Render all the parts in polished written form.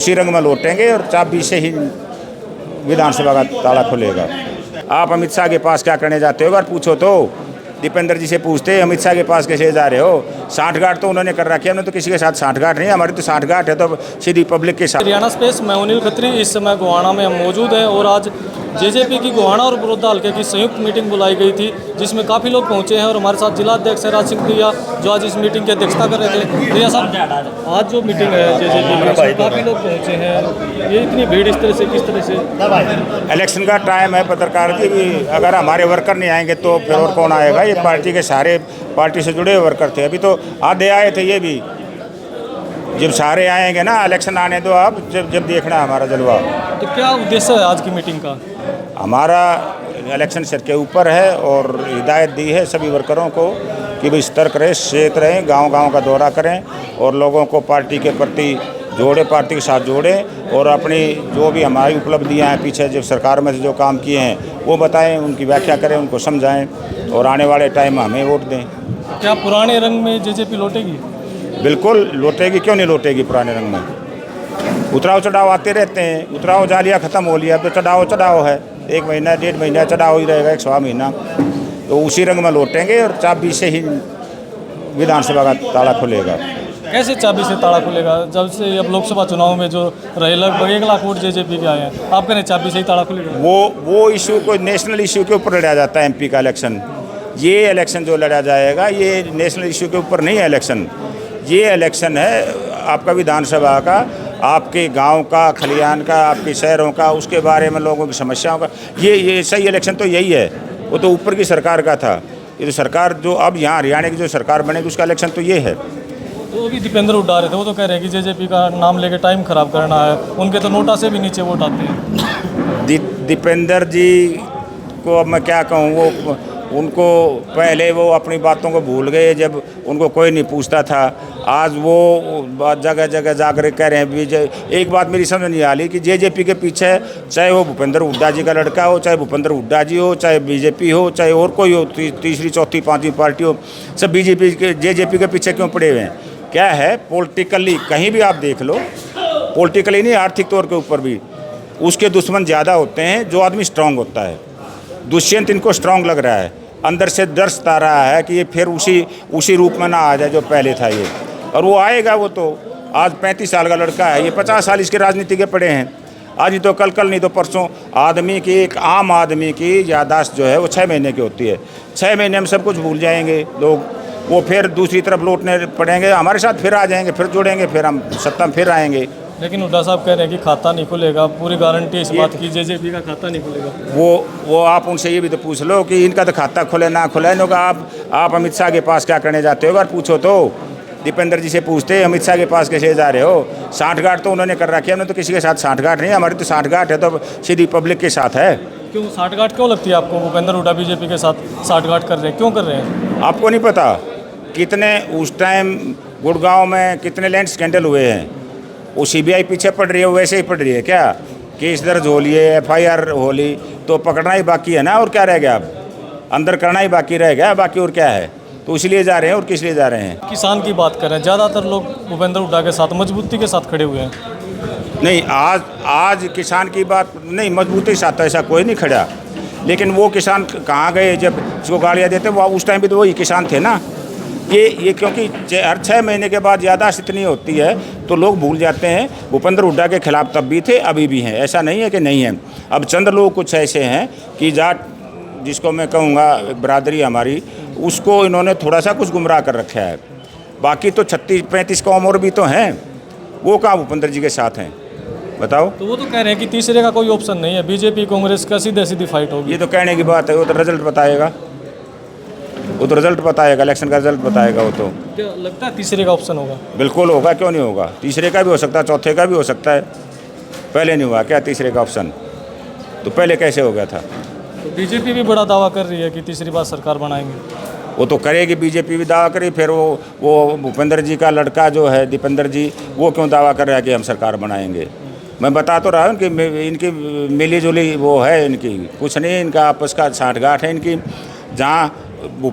उसी रंग में लौटेंगे और चाबी से ही विधानसभा का ताला खुलेगा। आप अमित शाह के पास क्या करने जाते हो? अगर पूछो तो दीपेंद्र जी से पूछते अमित शाह के पास कैसे जा रहे हो? साठगांठ तो उन्होंने कर रखी है, हमने तो किसी के साथ साठगांठ नहीं, हमारी तो साठगांठ है तो सीधी पब्लिक के साथ। हरियाणा स्पेस, मैं अनिल खत्री। इस समय गोहाना में हम मौजूद हैं और आज जेजेपी की गोहाना और बड़ौदा हल्के की संयुक्त मीटिंग बुलाई गई थी, जिसमें काफ़ी लोग पहुंचे हैं और हमारे साथ जिला अध्यक्ष राज सिंह दिया जो आज इस मीटिंग की अध्यक्षता कर रहे थे। दिया साहब, आज जो मीटिंग है जेजेपी की उसमें काफ़ी लोग पहुँचे हैं, ये इतनी भीड़ इस तरह से किस तरह से? इलेक्शन का टाइम है पत्रकार जी, भी अगर हमारे वर्कर नहीं आएंगे तो फिर और कौन आएगा? ये पार्टी के सारे पार्टी से जुड़े हुए वर्कर थे, अभी तो आधे आए थे, ये भी जब सारे आएंगे ना, इलेक्शन आने दो आप, जब देखना हमारा जलवा। तो क्या उद्देश्य है आज की मीटिंग का? हमारा इलेक्शन सर के ऊपर है और हिदायत दी है सभी वर्करों को कि भाई सतर्क रहें, सचेत रहें, गांव-गांव का दौरा करें और लोगों को पार्टी के प्रति जोड़े, पार्टी के साथ जोड़ें और अपनी जो भी हमारी उपलब्धियां हैं, पीछे जो सरकार में जो काम किए हैं वो बताएं, उनकी व्याख्या करें, उनको समझाएं और आने वाले टाइम में हमें वोट दें। क्या पुराने रंग में जेजेपी लौटेगी? बिल्कुल लौटेगी, क्यों नहीं लौटेगी? पुराने रंग में उतराव चढ़ाव आते रहते हैं, उतराव जालिया ख़त्म हो लिया, तो चढ़ाव है, 1 महीना 1.5 महीना चढ़ाव ही रहेगा, 1 सवा महीना, तो उसी रंग में लौटेंगे और चाबी से ही विधानसभा का ताला खुलेगा। कैसे चाबी से ताला खुलेगा? जब से अब लोकसभा चुनाव में जो रहे लगभग 1 लाख वोट जेजेपी के आए हैं, आप कह रहे हैं चाबी से ही ताला खुलेगा? वो इशू को नेशनल इशू के ऊपर लड़ा जाता है एमपी का इलेक्शन। ये इलेक्शन जो लड़ा जाएगा ये नेशनल इशू के ऊपर नहीं है इलेक्शन, ये इलेक्शन है आपका विधानसभा का, आपके गांव का, खलियान का, आपके शहरों का, उसके बारे में लोगों की समस्याओं का। ये सही इलेक्शन तो यही है, वो तो ऊपर की सरकार का था, ये तो सरकार जो अब यहाँ हरियाणा की जो सरकार बनेगी उसका इलेक्शन तो ये है। तो अभी दीपेंद्र उड्डा रहे थे, वो तो कह रहे हैं कि जेजेपी का नाम लेके टाइम खराब करना है, उनके तो नोटा से भी नीचे वोट आते हैं। दीपेंद्र जी को अब मैं क्या कहूँ, वो उनको पहले वो अपनी बातों को भूल गए जब उनको कोई नहीं पूछता था, आज वो जगह जगह जाकर कह रहे हैं। एक बात मेरी समझ नहीं आ रही कि जेजेपी के पीछे चाहे वो भूपेंद्र हुड्डा जी का लड़का हो, चाहे भूपेंद्र हुड्डा जी हो, चाहे बीजेपी हो, चाहे और कोई हो, तीसरी चौथी पांचवी पार्टी हो, सब बीजेपी के जेजेपी के पीछे क्यों पड़े हुए हैं? क्या है पॉलिटिकली, कहीं भी आप देख लो, पॉलिटिकली नहीं आर्थिक तौर के ऊपर भी उसके दुश्मन ज़्यादा होते हैं जो आदमी स्ट्रांग होता है। दुष्यंत इनको स्ट्रांग लग रहा है, अंदर से डर सता रहा है कि ये फिर उसी रूप में ना आ जाए जो पहले था ये, और वो आएगा। वो तो आज 35 साल का लड़का है, ये 50 साल इसके राजनीति के पड़े हैं। आज ही तो कल नहीं तो परसों आदमी की, एक आम आदमी की याददाश्त जो है वो 6 महीने की होती है। 6 महीने में सब कुछ भूल जाएंगे लोग, वो फिर दूसरी तरफ लौटने पड़ेंगे, हमारे साथ फिर आ जाएंगे, फिर जुड़ेंगे, फिर हम सत्ता में फिर आएंगे। लेकिन हुड्डा साहब कह रहे हैं कि खाता नहीं खुलेगा, पूरी गारंटी इस बात की जेजेपी का खाता नहीं खुलेगा। वो आप उनसे ये भी तो पूछ लो कि इनका तो खाता खुले ना खुले, नो आप अमित शाह के पास क्या करने जाते हो? अगर पूछो तो दीपेंद्र जी से पूछते अमित शाह के पास कैसे जा रहे हो? साठगांठ तो उन्होंने कर रखी है, हमने तो किसी के साथ साठगांठ नहीं, हमारी तो साठगांठ है तो सीधी पब्लिक के साथ है। क्यों साठगांठ क्यों लगती है आपको? भूपेंद्र हुड्डा बीजेपी के साथ साठगांठ कर रहे हैं, क्यों कर रहे हैं? आपको नहीं पता कितने उस टाइम गुड़गांव में कितने लैंड स्कैंडल हुए हैं? वो सीबीआई पीछे पड़ रही है, वैसे ही पड़ रही है क्या? केस दर्ज हो लिए, एफआईआर हो ली, तो पकड़ना ही बाकी है ना, और क्या रह गया? अब अंदर करना ही बाकी रह गया, बाकी और क्या है? तो इसलिए जा रहे हैं। और किस लिए जा रहे हैं? किसान की बात करें, ज़्यादातर लोग भूपेंद्र हुड्डा के साथ मजबूती के साथ खड़े हुए हैं। नहीं, आज किसान की बात नहीं, मजबूती के साथ ऐसा कोई नहीं खड़ा, लेकिन वो किसान कहाँ गए जब उसको गालियाँ देते? वो उस टाइम भी तो वही किसान थे ना। ये क्योंकि हर 6 महीने के बाद याददाश्त इतनी होती है तो लोग भूल जाते हैं। भूपेंद्र हुड्डा के खिलाफ तब भी थे, अभी भी हैं, ऐसा नहीं है कि नहीं है। अब चंद लोग कुछ ऐसे हैं कि जाट, जिसको मैं कहूँगा बरादरी हमारी, उसको इन्होंने थोड़ा सा कुछ गुमराह कर रखा है। बाकी तो 36-35 कौम और भी तो हैं, वो कहाँ भूपेंद्र जी के साथ हैं? बताओ। तो वो तो कह रहे हैं कि तीसरे का कोई ऑप्शन नहीं है, बीजेपी कांग्रेस का सीधी फाइट होगी। ये तो कहने की बात है, वो तो रिजल्ट बताएगा, वो तो रिजल्ट बताएगा, इलेक्शन का रिजल्ट बताएगा। वो तो क्या लगता है तीसरे का ऑप्शन होगा? बिल्कुल होगा, क्यों नहीं होगा? तीसरे का भी हो सकता है, चौथे का भी हो सकता है। पहले नहीं हुआ क्या तीसरे का ऑप्शन? तो पहले कैसे हो गया था? तो बीजेपी भी बड़ा दावा कर रही है कि तीसरी बार सरकार बनाएंगे। वो तो करेगी, बीजेपी भी दावा करेगी, फिर वो भूपेंद्र जी का लड़का जो है दीपेंद्र जी, वो क्यों दावा कर रहा है कि हम सरकार बनाएंगे? मैं बता तो रहा हूँ कि इनकी मिली जुली वो है, इनकी कुछ नहीं, इनका आपस का साठगांठ है इनकी। जहाँ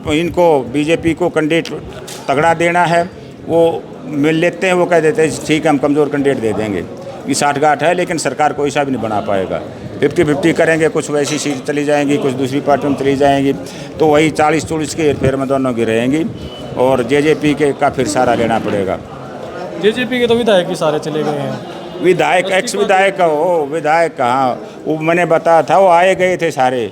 इनको बीजेपी को कैंडिडेट तगड़ा देना है वो मिल लेते हैं, वो कह देते हैं ठीक है हम कमज़ोर कैंडिडेट दे देंगे। की साठगांठ है, लेकिन सरकार कोई सा भी नहीं बना पाएगा। 50-50 करेंगे, कुछ वैसी सीट चली जाएंगी, कुछ दूसरी पार्टी में चली जाएंगी, तो वही 40-40 के हेरफेर में दोनों की रहेंगी और जेजेपी के का फिर सारा लेना पड़ेगा। जेजेपी के तो विधायक ही सारे चले गए हैं। विधायक एक्स विधायक हो, विधायक कहाँ, वो मैंने बताया था, वो आए गए थे सारे,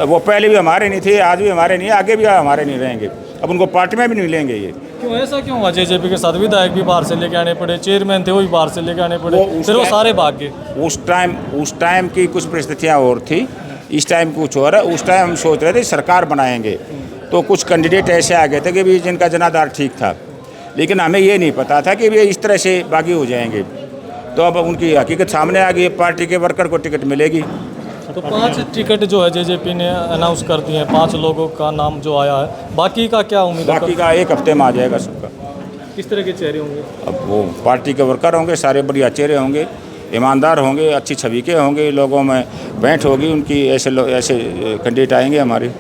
वो पहले भी हमारे नहीं थे, आज भी हमारे नहीं, आगे भी हमारे नहीं रहेंगे। अब उनको पार्टी में भी नहीं लेंगे। ये क्यों, ऐसा क्यों हुआ? जेजेपी के साथ विधायक भी बाहर से लेके आने पड़े, चेयरमैन थे वो भी बाहर से लेके आने पड़े, फिर वो सारे भाग गए। उस टाइम की कुछ परिस्थितियाँ और थी, इस टाइम कुछ और है। उस टाइम हम सोच रहे थे सरकार बनाएंगे, तो कुछ कैंडिडेट ऐसे आ गए थे कि भी जिनका जनाधार ठीक था, लेकिन हमें ये नहीं पता था कि वे इस तरह से बागी हो जाएंगे। तो अब उनकी हकीकत सामने आ गई, पार्टी के वर्कर को टिकट मिलेगी। तो 5 टिकट जो है जेजेपी ने अनाउंस कर दिए हैं, 5 लोगों का नाम जो आया है, बाकी का क्या उम्मीद है? बाकी का 1 हफ्ते में आ जाएगा सबका। किस तरह के चेहरे होंगे? अब वो पार्टी के वर्कर होंगे, सारे बढ़िया चेहरे होंगे, ईमानदार होंगे, अच्छी छवि के होंगे, लोगों में बैठ होगी उनकी, ऐसे कैंडिडेट आएंगे हमारे।